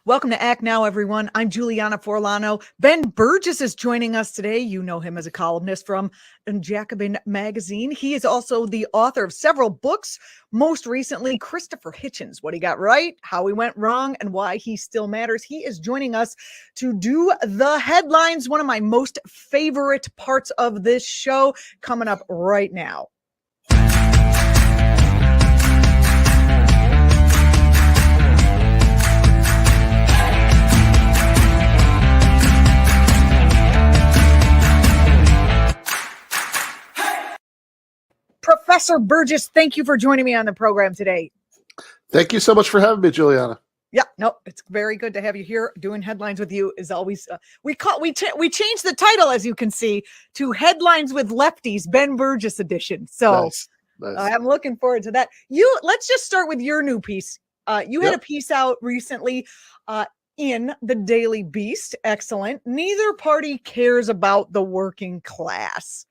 Welcome to Act Now, everyone. I'm Julianna Forlano. Ben Burgis is joining us today. You know him as a columnist from Jacobin magazine. He is also the author of several books, most recently Christopher Hitchens, What He Got Right, How He Went Wrong, and Why He Still Matters. He is joining us to do the headlines, one of my most favorite parts of this show, coming up right now. Professor Burgis, thank you for joining me on the program today. Thank you so much for having me, Juliana. Yeah, no, it's very good to have you here. Doing headlines with you is always we changed the title, as you can see, to Headlines with Lefties, Ben Burgis edition. So nice. I'm looking forward to that. Let's just start with your new piece. You had a piece out recently in the Daily Beast. Excellent. Neither party cares about the working class.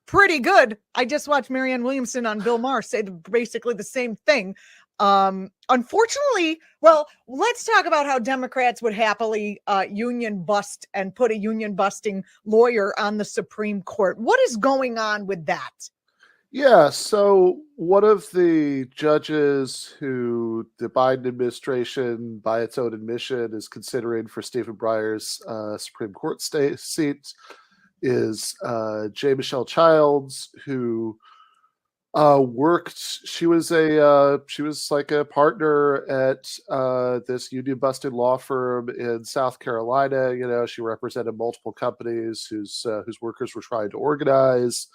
Pretty good. I just watched Marianne Williamson on Bill Maher say basically the same thing. Unfortunately, well, let's talk about how Democrats would happily union bust and put a union busting lawyer on the Supreme Court. What is going on with that? Yeah, so one of the judges who the Biden administration, by its own admission, is considering for Stephen Breyer's Supreme Court seat is J. Michelle Childs, who worked. She was like a partner at this union busted law firm in South Carolina. You know, she represented multiple companies whose workers were trying to organize.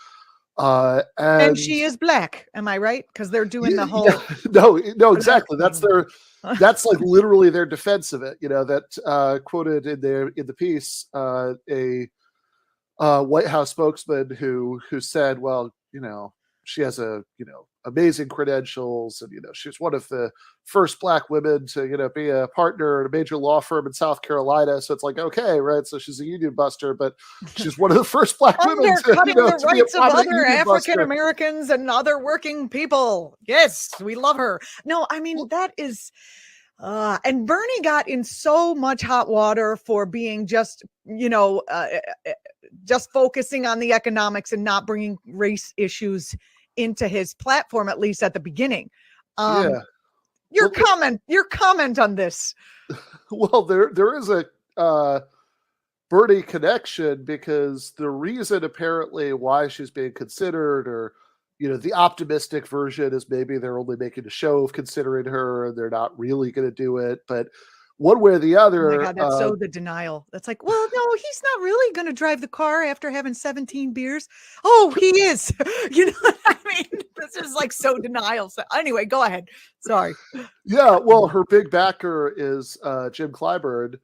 And she is black. Am I right? Because they're doing the whole. Yeah. No, exactly. That's like literally their defense of it. You know, that quoted in the piece a White House spokesman who said, well, you know, she has amazing credentials, and she's one of the first black women to be a partner at a major law firm in South Carolina. So it's like, okay, right? So she's a union buster, but she's one of the first black women to the rights of other African Americans and other working people. Yes, we love her. No, I mean that is. And Bernie got in so much hot water for being just focusing on the economics and not bringing race issues into his platform, at least at the beginning. Your comment on this. Well, there is a Bernie connection, because the reason apparently why she's being considered, or the optimistic version, is maybe they're only making a show of considering her and they're not really going to do it. But one way or the other. Oh my God, that's so the denial. That's like, well, no, he's not really going to drive the car after having 17 beers. Oh, he is. You know what I mean? This is like so denial. So anyway, go ahead. Sorry. Yeah, well, her big backer is Jim Clyburn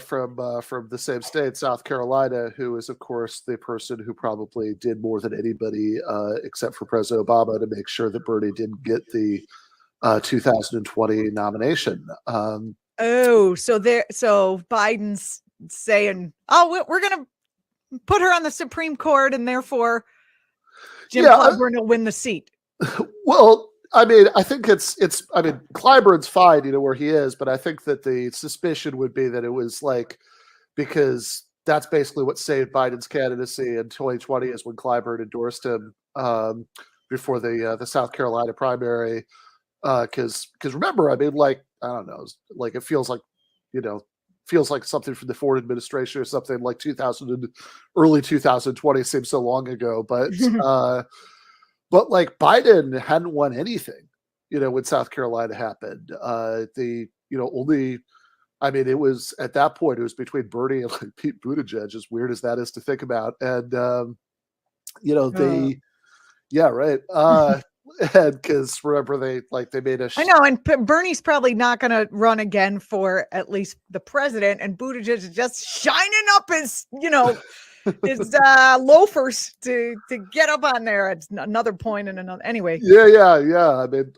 from the same state, South Carolina, who is, of course, the person who probably did more than anybody, except for President Obama, to make sure that Bernie didn't get the 2020 nomination. So Biden's saying, oh, we're going to put her on the Supreme Court, and therefore Jim Clyburn will win the seat. Well, I mean, I think Clyburn's fine, where he is, but I think that the suspicion would be that it was like, because that's basically what saved Biden's candidacy in 2020, is when Clyburn endorsed him before the South Carolina primary. Because remember, I mean, like, I don't know, like it feels like something from the Ford administration or something, like early 2020 seems so long ago, but like Biden hadn't won anything, when South Carolina happened. It was at that point, it was between Bernie and like Pete Buttigieg, as weird as that is to think about. And, yeah, right. And because remember, they made a. I know, and Bernie's probably not going to run again for at least the president, and Buttigieg is just shining up his, his loafers to get up on there. It's another point and another. Anyway. Yeah. I mean,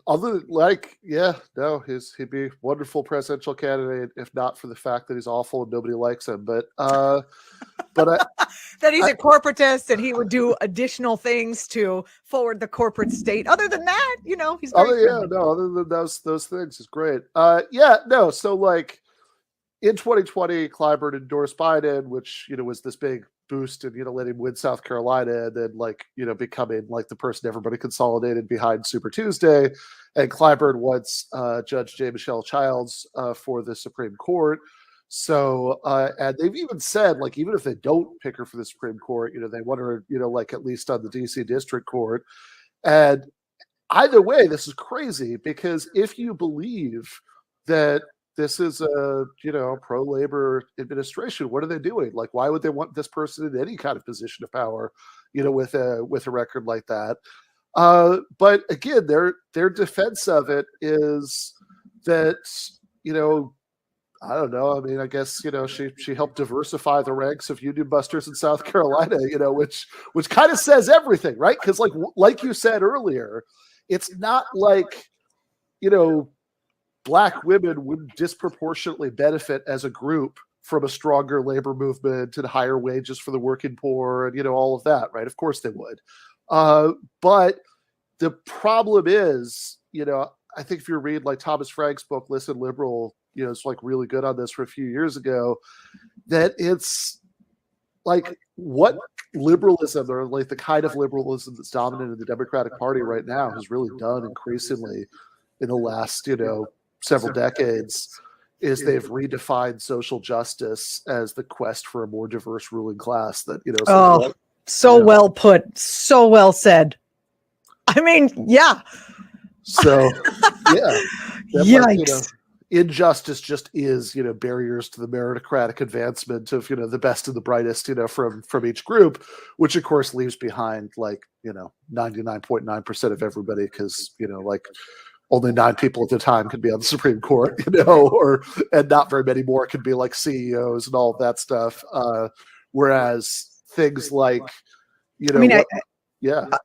he'd be a wonderful presidential candidate if not for the fact that he's awful and nobody likes him. But But that he's a corporatist and he would do additional things to forward the corporate state. Other than that, he's very friendly. Other than those things, is great. So like in 2020, Clyburn endorsed Biden, which was this big boost and let him win South Carolina, and then becoming like the person everybody consolidated behind Super Tuesday. And Clyburn wants Judge J. Michelle Childs for the Supreme Court. So and they've even said, like, even if they don't pick her for the Supreme Court, they want her, like at least on the DC District Court. And either way, this is crazy, because if you believe that this is a pro-labor administration, what are they doing? Like, why would they want this person in any kind of position of power, with a record like that? But again, their defense of it is that I don't know. I mean, I guess she helped diversify the ranks of union busters in South Carolina, which kind of says everything, right? Because like you said earlier, it's not like Black women would disproportionately benefit as a group from a stronger labor movement and higher wages for the working poor and all of that, right? Of course they would. But the problem is, I think if you read like Thomas Frank's book, Listen Liberal, it's like really good on this for a few years ago, that it's like what liberalism, or like the kind of liberalism that's dominant in the Democratic Party right now, has really done increasingly in the last, several decades, is they've redefined social justice as the quest for a more diverse ruling class. That well put, so well said. I mean, yeah. So yeah, yikes. Injustice just is barriers to the meritocratic advancement of the best and the brightest from each group, which of course leaves behind 99.9% of everybody, because like only 9 people at the time could be on the Supreme Court, and not very many more could be like CEOs and all of that stuff. Whereas things like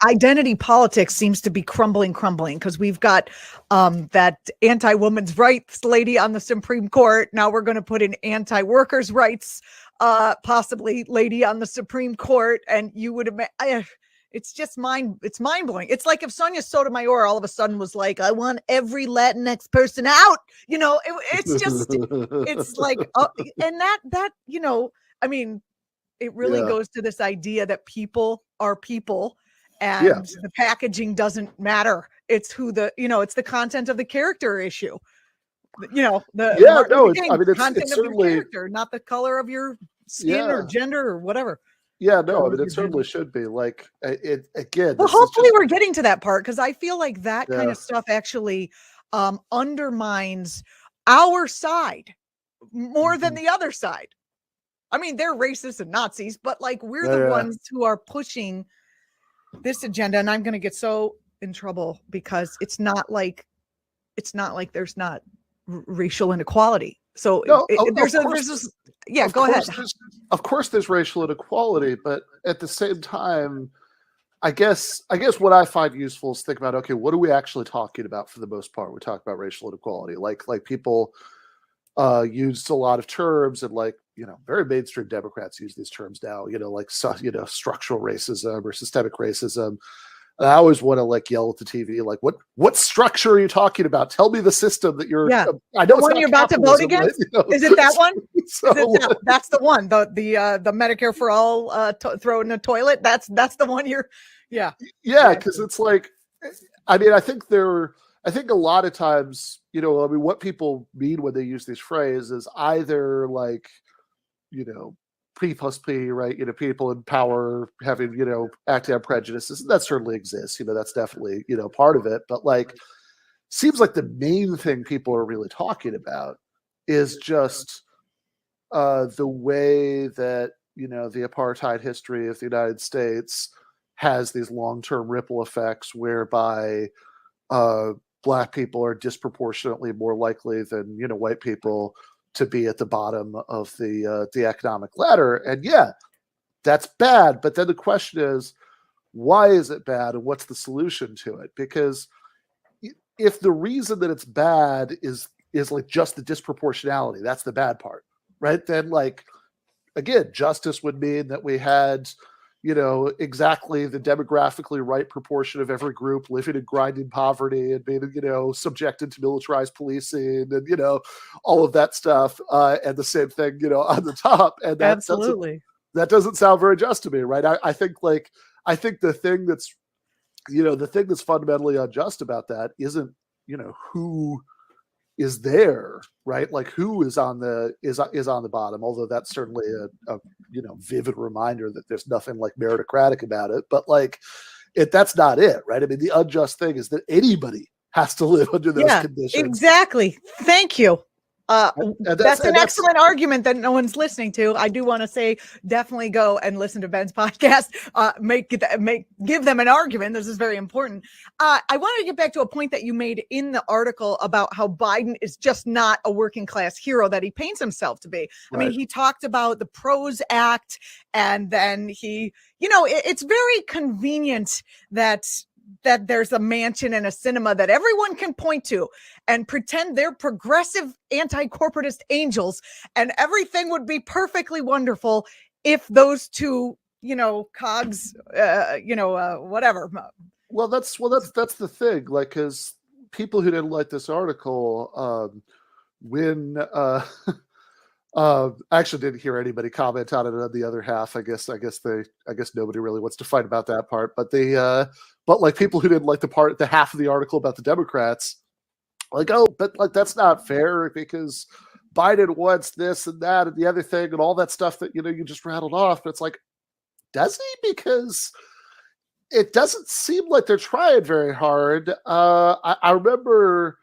identity politics seems to be crumbling because we've got that anti-women's rights lady on the Supreme Court. Now we're going to put an anti-workers' rights possibly lady on the Supreme Court, and you would imagine it's just it's mind-blowing. It's like if Sonia Sotomayor all of a sudden was like, I want every Latinx person out, it's just it's like and that I mean, it really goes to this idea that people are people. And the packaging doesn't matter. It's who it's the content of the character issue. It's certainly, character, not the color of your skin or gender or whatever. Yeah, no, I mean, it certainly should be like it again. Well, hopefully we're getting to that part, because I feel like that kind of stuff actually undermines our side more than the other side. I mean, they're racist and Nazis, but like we're the ones who are pushing this agenda, and I'm going to get so in trouble because it's not like there's not racial inequality. So go ahead. Of course, there's racial inequality, but at the same time, I guess what I find useful is think about, okay, what are we actually talking about for the most part? We talk about racial inequality, like people used a lot of terms, and very mainstream Democrats use these terms now, structural racism or systemic racism. And I always want to yell at the TV, like, what structure are you talking about? Tell me the system that you're. Yeah, I know the one you're about to vote against. Right? Is it that one? That's the one. The Medicare for all throw in the toilet. That's the one you're. Yeah. Yeah, because it's like, I mean, I think a lot of times, what people mean when they use these phrases is either P plus P, right? People in power having, acting on prejudices. That certainly exists. That's definitely, part of it. But seems like the main thing people are really talking about is just the way that, the apartheid history of the United States has these long-term ripple effects whereby Black people are disproportionately more likely than, white people to be at the bottom of the economic ladder. And that's bad. But then the question is, why is it bad, and what's the solution to it? Because if the reason that it's bad is just the disproportionality, that's the bad part, right? Then again, justice would mean that we had, exactly the demographically right proportion of every group living in grinding poverty and being, subjected to militarized policing and, all of that stuff. And the same thing, on the top. And that doesn't sound very just to me, right? I think the thing that's, the thing that's fundamentally unjust about that isn't, who is there, right? Like who is on the bottom, although that's certainly a vivid reminder that there's nothing like meritocratic about it. But like that's not it, right? I mean, the unjust thing is that anybody has to live under those conditions. Exactly. Thank you. That's an excellent argument that no one's listening to. I do want to say, definitely go and listen to Ben's podcast. Give them an argument. This is very important. I wanted to get back to a point that you made in the article about how Biden is just not a working class hero that he paints himself to be. Right. I mean, he talked about the PROS Act, and then it's very convenient that there's a mansion and a cinema that everyone can point to and pretend they're progressive anti-corporatist angels, and everything would be perfectly wonderful if those two, cogs, whatever. Well, that's the thing. Like, because people who didn't like this article, I actually didn't hear anybody comment on it on the other half. I guess nobody really wants to fight about that part. But but like people who didn't like the half of the article about the Democrats, like, oh, but like that's not fair because Biden wants this and that and the other thing and all that stuff that you just rattled off. But it's like, does he? Because it doesn't seem like they're trying very hard. I remember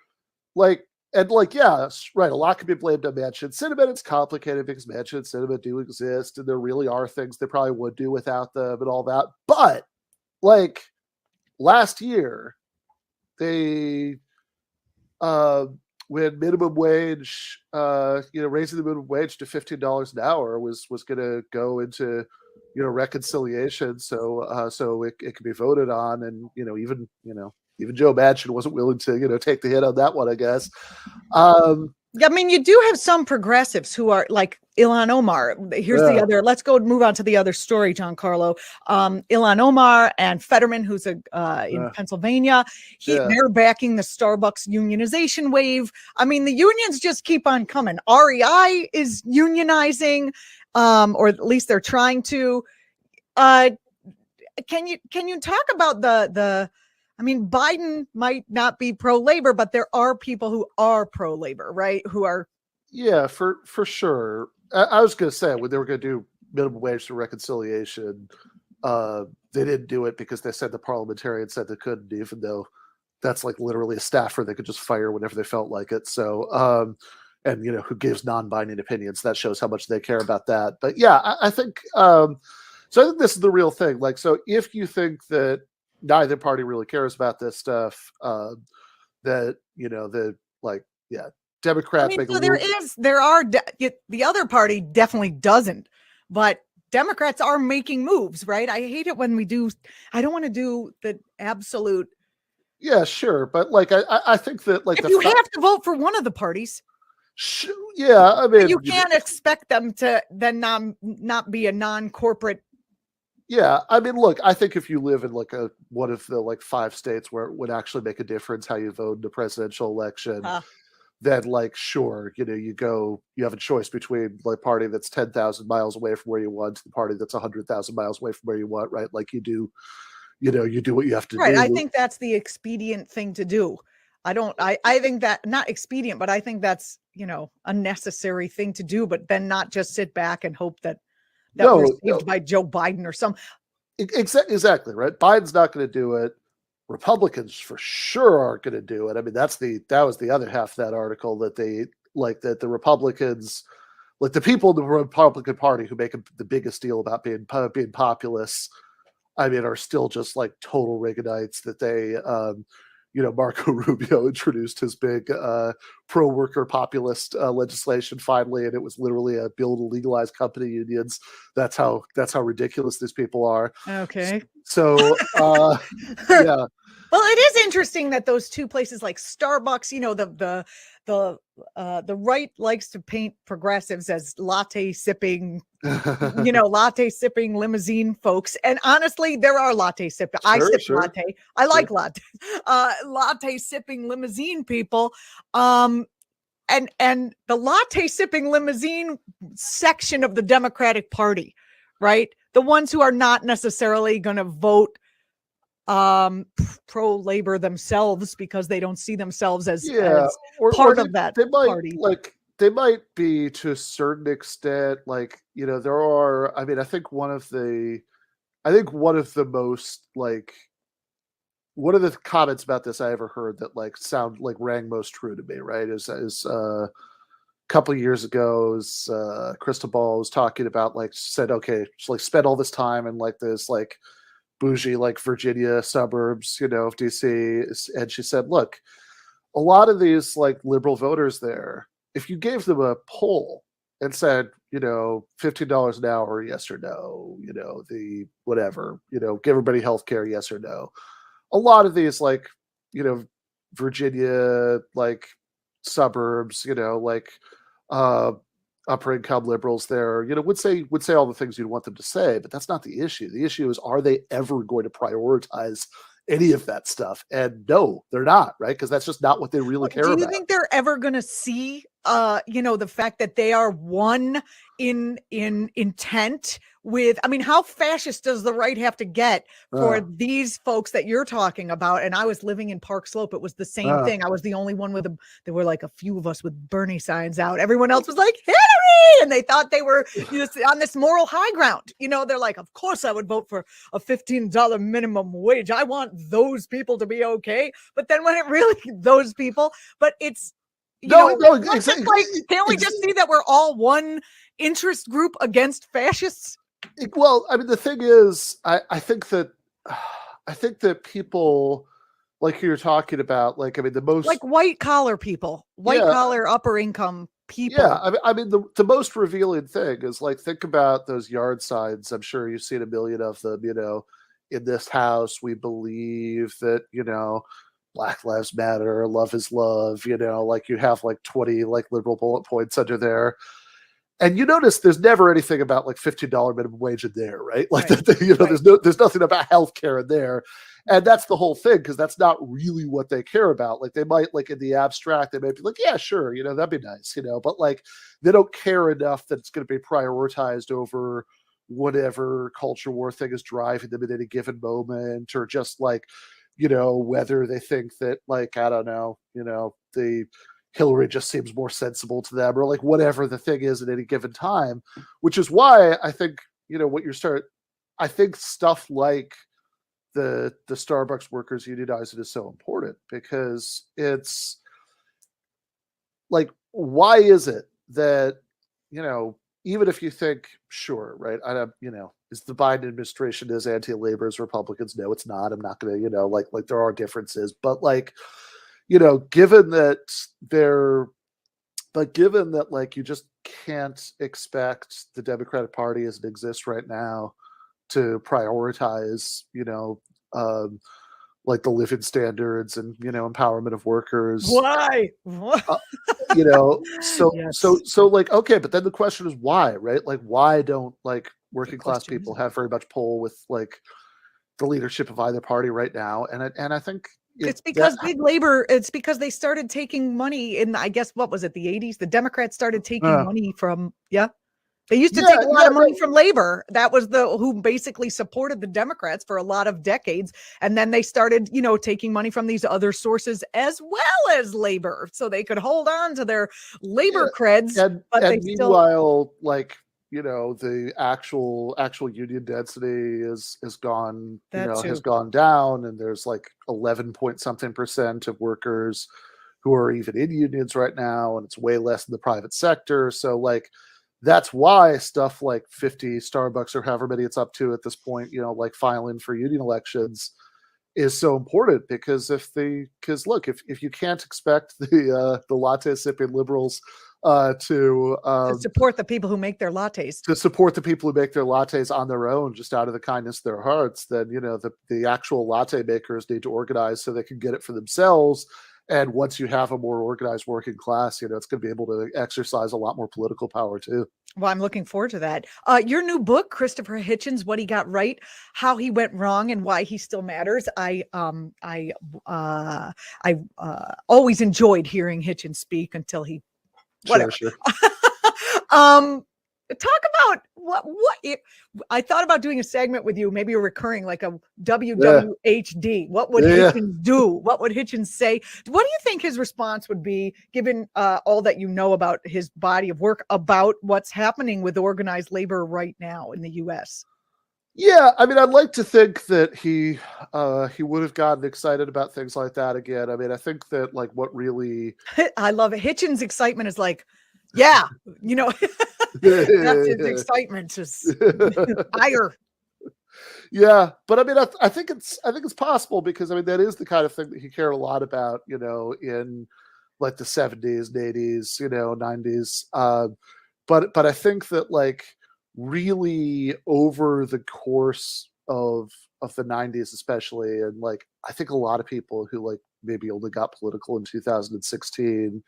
yeah, right. A lot can be blamed on Manchin cinema. It's complicated because Manchin cinema do exist, and there really are things they probably would do without them and all that. But like last year, they when minimum wage, raising the minimum wage to $15 an hour was going to go into reconciliation, so it could be voted on, and even Joe Manchin wasn't willing to, take the hit on that one, I guess. I mean, you do have some progressives who are like Ilhan Omar. Here's the other. Let's go move on to the other story, Giancarlo. Ilhan Omar and Fetterman, who's in Pennsylvania. They're backing the Starbucks unionization wave. I mean, the unions just keep on coming. REI is unionizing, or at least they're trying to. Can you talk about the I mean, Biden might not be pro-labor, but there are people who are pro-labor, right? Who are. Yeah, for sure. I was going to say when they were going to do minimum wage through reconciliation, they didn't do it because they said the parliamentarians said they couldn't, even though that's like literally a staffer they could just fire whenever they felt like it. So, and who gives non-binding opinions? That shows how much they care about that. But yeah, I think, so I think this is the real thing. Like, so if you think that neither party really cares about this stuff, Democrats. I mean, so the other party definitely doesn't, but Democrats are making moves, right? I hate it when I don't want to do the absolute. Yeah, sure. But like, I think that like, if you have to vote for one of the parties. Yeah. I mean, you can't expect them to then not be a non-corporate. Yeah, I mean, look, I think if you live in like one of the like 5 states where it would actually make a difference how you vote in a presidential election, then like, sure, you have a choice between the party that's 10,000 miles away from where you want to the party that's 100,000 miles away from where you want, right? Like you do what you have to do. Right. I think that's the expedient thing to do. I think that not expedient, but I think that's, a necessary thing to do, but then not just sit back and hope that was saved by Joe Biden or some. Exactly, right? Biden's not going to do it. Republicans for sure aren't going to do it. I mean, that was the other half of that article, that they like that the Republicans, like the people in the Republican Party who make the biggest deal about being populist, I mean, are still just like total Reaganites. That they, Marco Rubio introduced his big pro-worker populist legislation finally, and it was literally a bill to legalize company unions. That's how ridiculous these people are. Okay. So, yeah. Well, it is interesting that those two places like Starbucks, the right likes to paint progressives as latte sipping, latte sipping limousine folks. And honestly, there are latte sipping. I sip latte. I like latte. Latte sipping limousine people. And the latte sipping limousine section of the Democratic Party, right? The ones who are not necessarily going to vote pro-labor themselves because they don't see themselves as part of that party. They might be, to a certain extent, like, there are, I think one of the most, like, one of the comments about this I ever heard that rang most true to me, right, is a couple of years ago, Cristobal was talking about, said, okay, so, spend all this time in this bougie Virginia suburbs, of DC, and she said, look, a lot of these liberal voters there, if you gave them a poll and said, $15 an hour, yes or no, the whatever, give everybody health care, yes or no, a lot of these Virginia suburbs, upper income liberals there, would say all the things you'd want them to say, but that's not the issue. The issue is, are they ever going to prioritize any of that stuff? And no, they're not, right? Because that's just not what they really care about. Do you think they're ever going to see, the fact that they are one in intent with, how fascist does the right have to get for these folks that you're talking about? And I was living in Park Slope. It was the same thing. I was the only one with there were a few of us with Bernie signs out. Everyone else was like, Hillary! And they thought they were on this moral high ground. They're like, of course I would vote for a $15 minimum wage. I want those people to be okay. But then when it really, those people, but it's, exactly. Can't we just see that we're all one interest group against fascists? Well, the thing is, I think that people like you're talking about, the most white collar people, collar upper income people. Yeah, the most revealing thing is think about those yard signs. I'm sure you've seen a million of them. In this house, we believe that Black Lives Matter, love is love. You have 20 liberal bullet points under there. And you notice there's never anything about $15 minimum wage in there, right? There's nothing about healthcare in there. And that's the whole thing, because that's not really what they care about. They might, in the abstract, they might be yeah, sure, that'd be nice, but they don't care enough that it's going to be prioritized over whatever culture war thing is driving them at any given moment, or just whether they think that I don't know, the Hillary just seems more sensible to them, or whatever the thing is at any given time, which is why I think, I think stuff like the Starbucks workers unionizing is so important, because it's why is it that, even if you think, sure, right, is the Biden administration as anti-labor as Republicans? No, it's not. I'm not going to, there are differences, but given that you just can't expect the Democratic Party as it exists right now to prioritize, the living standards and, empowerment of workers. Why? So Yes. Okay, but then the question is why, right? Why don't working class people have very much pull with the leadership of either party right now? And I think it's because big labor, it's because they started taking money in, I guess, what was it, the 80s? The Democrats started taking money from, they used to take a lot of money from labor. That was who basically supported the Democrats for a lot of decades. And then they started, taking money from these other sources as well as labor, so they could hold on to their labor creds. And meanwhile, the actual union density has gone, has gone down, and there's 11 point something % of workers who are even in unions right now, and it's way less in the private sector. So that's why stuff like 50 Starbucks or however many it's up to at this point, filing for union elections is so important, because look, if you can't expect the latte sipping liberals to support the people who make their lattes, on their own, just out of the kindness of their hearts, then the actual latte makers need to organize so they can get it for themselves. And once you have a more organized working class, it's going to be able to exercise a lot more political power too. Well, I'm looking forward to that. Your new book, Christopher Hitchens, What He Got Right, How He Went Wrong, and Why He Still Matters. I always enjoyed hearing Hitchens speak until he, whatever. Sure. Talk about what I thought about doing a segment with you, maybe a recurring, like a WWHD. What would Hitchens do? What would Hitchens say? What do you think his response would be, given all that you know about his body of work, about what's happening with organized labor right now in the U.S.? Yeah, I mean, I'd like to think that he would have gotten excited about things like that again. I mean, I think that like what really I love it. Hitchens' excitement is like, yeah, that's his excitement, just ire. Yeah, but I mean, I think it's possible, because I mean that is the kind of thing that he cared a lot about, in like the 70s and 80s, 90s. But I think that like really over the course of the 90s, especially, and like I think a lot of people who like maybe only got political in 2016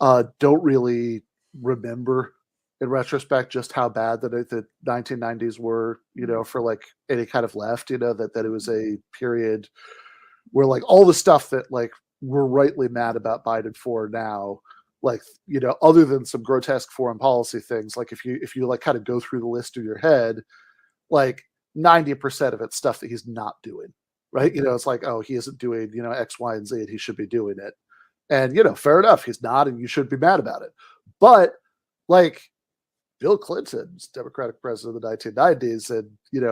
don't really remember in retrospect just how bad that the 1990s were, for like any kind of left, that it was a period where like all the stuff that like we're rightly mad about Biden for now, like, other than some grotesque foreign policy things, like if you like kind of go through the list in your head, like 90% of it's stuff that he's not doing, right? It's like, oh, he isn't doing, X, Y, and Z, and he should be doing it. And, fair enough, he's not, and you should be mad about it. But like Bill Clinton's Democratic president of the 1990s, and,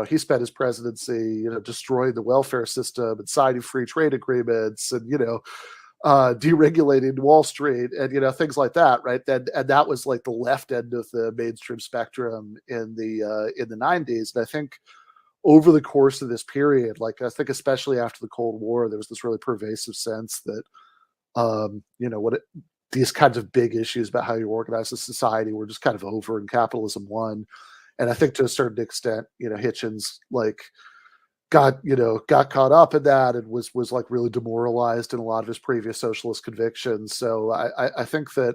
he spent his presidency, destroying the welfare system and signing free trade agreements and, deregulating Wall Street and, things like that, right? And that was like the left end of the mainstream spectrum in the 90s. And I think over the course of this period, like I think especially after the Cold War, there was this really pervasive sense that these kinds of big issues about how you organize a society were just kind of over, and capitalism won. And I think to a certain extent, Hitchens like got caught up in that and was like really demoralized in a lot of his previous socialist convictions. So I think that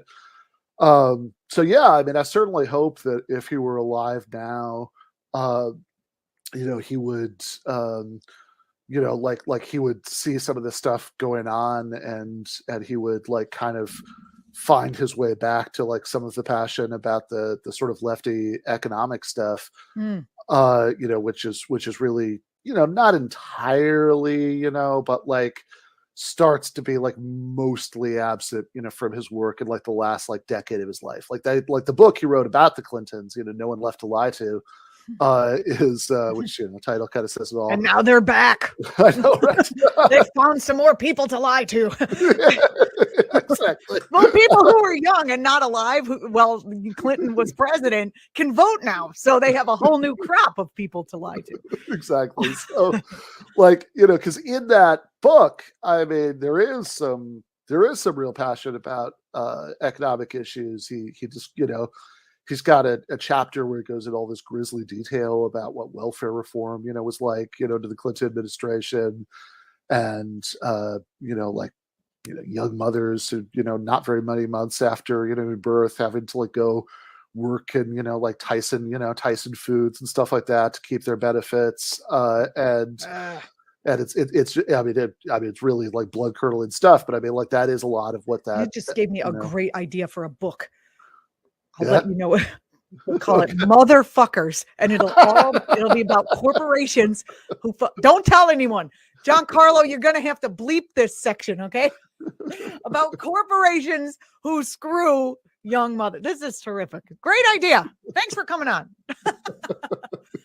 so yeah, I mean, I certainly hope that if he were alive now, he would like he would see some of this stuff going on, and he would like kind of find his way back to like some of the passion about the sort of lefty economic stuff, which is really, not entirely, but like starts to be like mostly absent, from his work in like the last like decade of his life. Like the book he wrote about the Clintons, No One Left to Lie To, is which the title kind of says it all. And now they're back. I know, right? They found some more people to lie to. Exactly. Well, people who are young and not alive, while Clinton was president, can vote now, so they have a whole new crop of people to lie to. Exactly. So, like, because in that book, I mean, there is some real passion about economic issues. He just, he's got a chapter where he goes into all this grisly detail about what welfare reform, was like, to the Clinton administration, and like, young mothers who, not very many months after, birth, having to like go work in, like Tyson Foods and stuff like that to keep their benefits. And it's I mean, it's really like blood curdling stuff, but I mean, like that is a lot of what that. You just gave me a great idea for a book. I'll let you know. We'll call it Motherfuckers, and it'll be about corporations who don't tell anyone. John Carlo, you're gonna have to bleep this section, okay? About corporations who screw young mothers. This is terrific. Great idea. Thanks for coming on.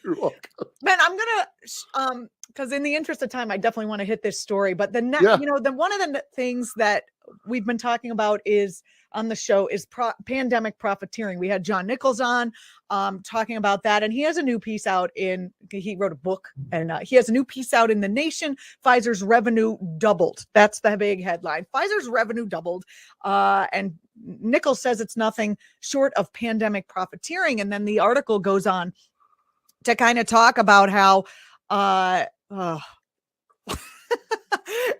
You're welcome. Ben, I'm gonna because in the interest of time, I definitely want to hit this story. But the next, one of the things that we've been talking about is on the show is pandemic profiteering. We had John Nichols on talking about that, and he has a new piece out he wrote a book, and he has a new piece out in The Nation. Pfizer's revenue doubled. That's the big headline. Pfizer's revenue doubled, and Nichols says it's nothing short of pandemic profiteering. And then the article goes on to kind of talk about how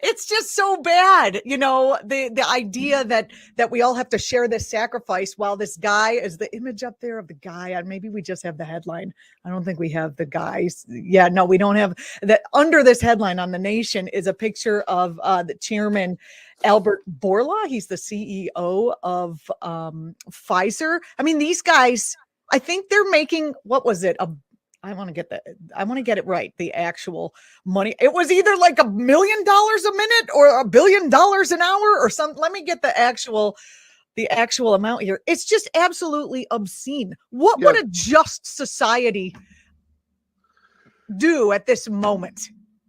It's just so bad, the idea that we all have to share this sacrifice while this guy is the image up there of the guy, and maybe we just have the headline. I don't think we have the guys. Yeah, no, we don't have that. Under this headline on The Nation is a picture of the chairman, Albert Bourla. He's the CEO of Pfizer. I mean, these guys, I think they're making, what was it? I want to get it right. The actual money. It was either like $1 million a minute or $1 billion an hour or something. Let me get the actual amount here. It's just absolutely obscene. What would a just society do at this moment?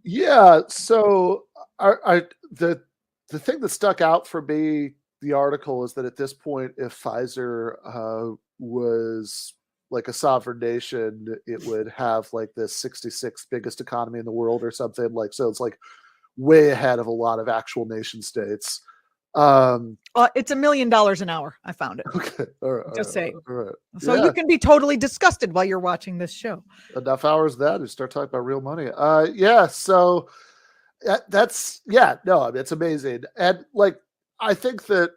Yeah. So the thing that stuck out for me, the article, is that at this point, if Pfizer was like a sovereign nation, it would have like the 66th biggest economy in the world or something. Like, so it's like way ahead of a lot of actual nation states. It's $1 million an hour. I found it. Okay. All right. Just saying. All right. So you can be totally disgusted while you're watching this show. Enough hours that you start talking about real money. So it's amazing. And like, I think that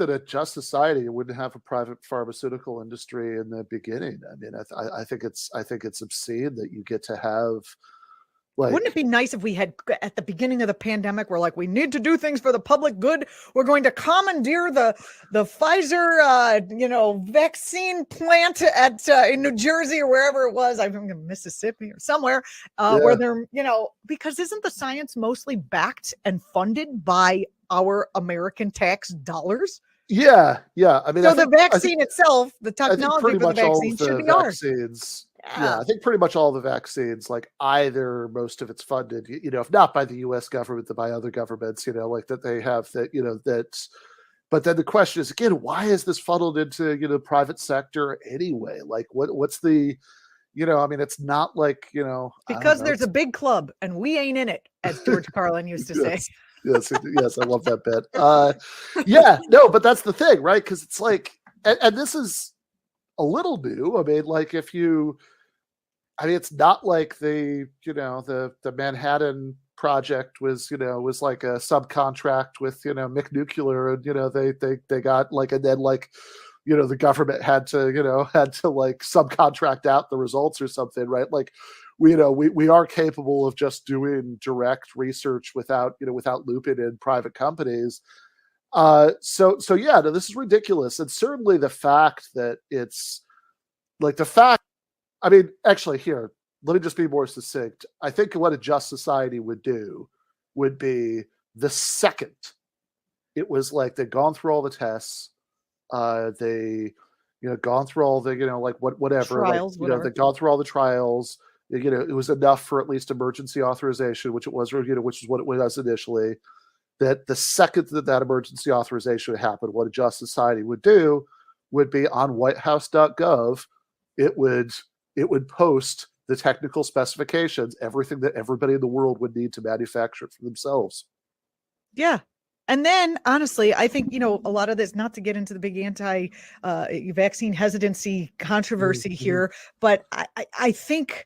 a just society wouldn't have a private pharmaceutical industry in the beginning. I mean, I think it's obscene that you get to have, like, wouldn't it be nice if we had at the beginning of the pandemic, we're like, we need to do things for the public good. We're going to commandeer the Pfizer, vaccine plant in New Jersey or wherever it was. I think in Mississippi or somewhere where they're, because isn't the science mostly backed and funded by our American tax dollars? Yeah. I mean, so the vaccine itself, the technology for the vaccine should be ours. Yeah, I think pretty much all the vaccines, like either most of it's funded, if not by the U.S. government, then by other governments, like that they have that, but then the question is, again, why is this funneled into, private sector anyway? Like what's the, I mean, it's not like, because there's a big club and we ain't in it, as George Carlin used to say. Yes, I love that bit. But that's the thing, right? Because it's like, and this is a little new. I mean, like it's not like the Manhattan Project was like a subcontract with Mick Nuclear, and they got like, and then like the government had to like subcontract out the results or something, right? Like we are capable of just doing direct research without looping in private companies. So this is ridiculous. And certainly the fact that it's like I mean, actually here, let me just be more succinct. I think what a just society would do would be the second it was like they'd gone through all the tests, they gone through all the like whatever trials, like, they'd gone through all the trials. It was enough for at least emergency authorization, which it was, which is what it was initially. That the second that emergency authorization would happen, what a just society would do would be on whitehouse.gov. It would post the technical specifications, everything that everybody in the world would need to manufacture it for themselves. Yeah. And then, honestly, I think, a lot of this, not to get into the big anti-vaccine hesitancy controversy here, but I think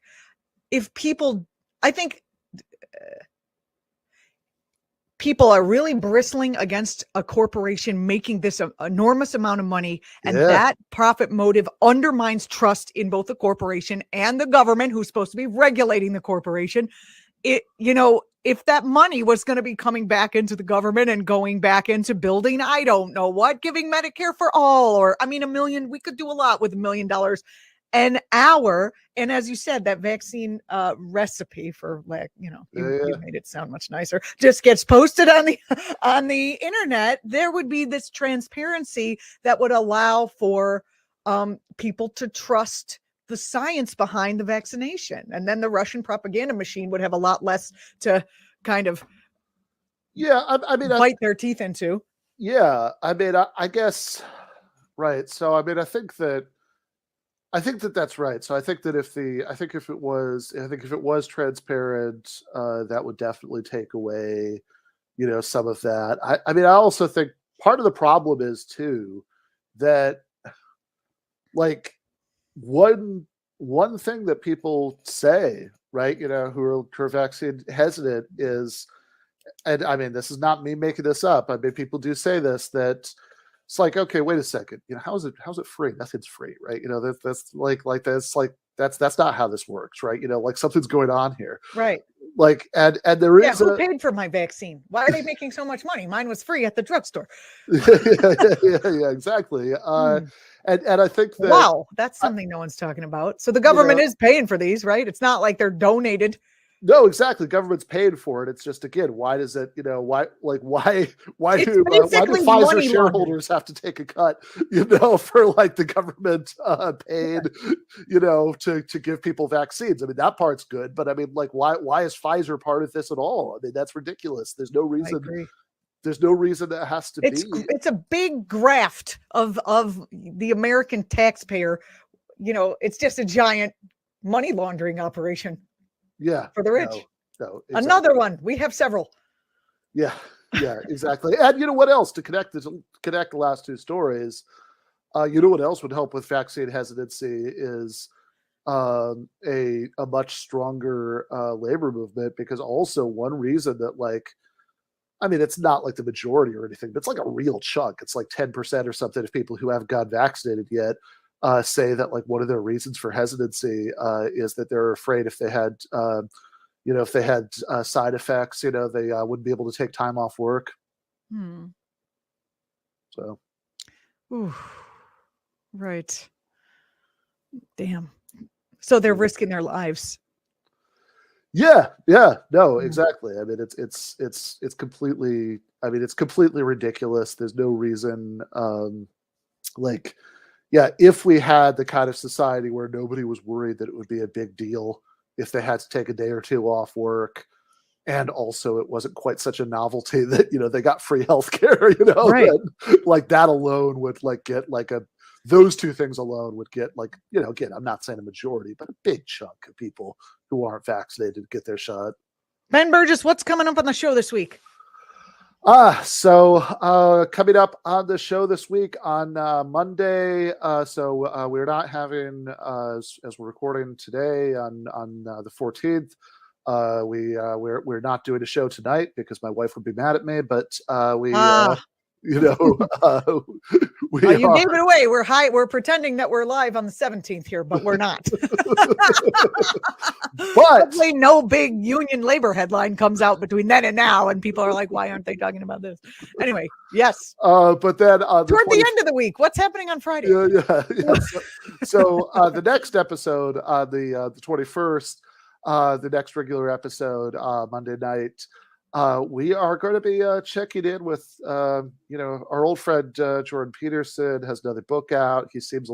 people are really bristling against a corporation making this enormous amount of money, and that profit motive undermines trust in both the corporation and the government, who's supposed to be regulating the corporation. If that money was going to be coming back into the government and going back into building, I don't know what, giving Medicare for all, or $1 million, we could do a lot with $1 million an hour. And as you said, that vaccine recipe for you made it sound much nicer, just gets posted on the internet. There would be this transparency that would allow for people to trust the science behind the vaccination. And then the Russian propaganda machine would have a lot less to kind of bite their teeth into. Yeah. I mean, I guess, right. So, I mean, I think that that's right. So I think that if it was transparent, that would definitely take away, some of that. I mean, I also think part of the problem is too, that like one thing that people say, right, who are vaccine hesitant is and I mean, this is not me making this up. I mean, people do say this, that it's like, okay, wait a second, how's it free? Nothing's free, right? That's not how this works, right? Like something's going on here, right? Like, and there is who paid for my vaccine? Why are they making so much money? Mine was free at the drugstore. yeah, exactly. And I think that, wow, that's something no one's talking about. So the government is paying for these, right? It's not like they're donated. No, exactly. Government's paying for it. It's just, again, why does it, why do Pfizer shareholders have to take a cut, for like the government paid, to give people vaccines? I mean, that part's good, but I mean, like, why is Pfizer part of this at all? I mean, that's ridiculous. There's no reason. There's no reason that has to be. It's a big graft of the American taxpayer. It's just a giant money laundering operation. Yeah, for the rich. No, exactly. Another one. We have several. Yeah, exactly. And what else to connect the last two stories? What else would help with vaccine hesitancy is a much stronger labor movement, because also one reason that, like, I mean, it's not like the majority or anything, but it's like a real chunk. It's like 10% or something of people who haven't gotten vaccinated yet say that, like, one of their reasons for hesitancy is that they're afraid if they had, side effects, they wouldn't be able to take time off work. So, ooh, right. Damn. So they're risking their lives. Yeah, no, exactly. I mean, it's completely. I mean, it's completely ridiculous. There's no reason, if we had the kind of society where nobody was worried that it would be a big deal if they had to take a day or two off work, and also it wasn't quite such a novelty that, they got free healthcare, right. like that alone would get those two things alone would get, like, again, I'm not saying a majority, but a big chunk of people who aren't vaccinated get their shot. Ben Burgis, what's coming up on the show this week? So coming up on the show this week on Monday. We're not having, as we're recording today on the 14th. We're not doing a show tonight because my wife would be mad at me. But you gave it away. We're pretending that we're live on the 17th here, but we're not. But hopefully no big union labor headline comes out between then and now, and people are like, why aren't they talking about this? Anyway, yes. But then toward the end of the week, what's happening on Friday? Yeah. So the next episode, the 21st, the next regular episode, Monday night, we are going to be checking in with our old friend Jordan Peterson. Has another book out. He seems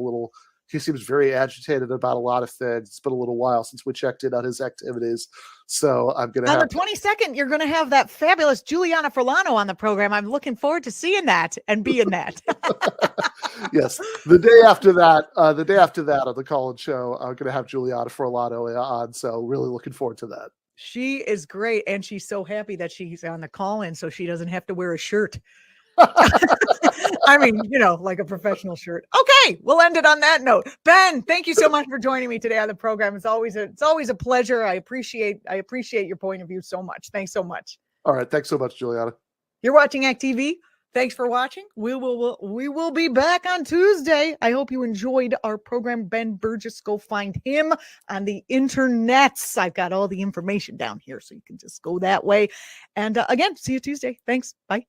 very agitated about a lot of things. It's been a little while since we checked in on his activities, so I'm going to on the 22nd. You're going to have that fabulous Julianna Forlano on the program. I'm looking forward to seeing that and being that. Yes, the day after that on the Colin show, I'm going to have Julianna Forlano on. So really looking forward to that. She is great, and she's so happy that she's on the call-in, so she doesn't have to wear a shirt. I mean, like a professional shirt. Okay, we'll end it on that note. Ben, thank you so much for joining me today on the program. It's always a pleasure. I appreciate your point of view so much. Thanks so much. All right, thanks so much, Juliana. You're watching acTV. Thanks for watching. We will be back on Tuesday. I hope you enjoyed our program. Ben Burgis, go find him on the internets. I've got all the information down here, so you can just go that way. And again, see you Tuesday. Thanks. Bye.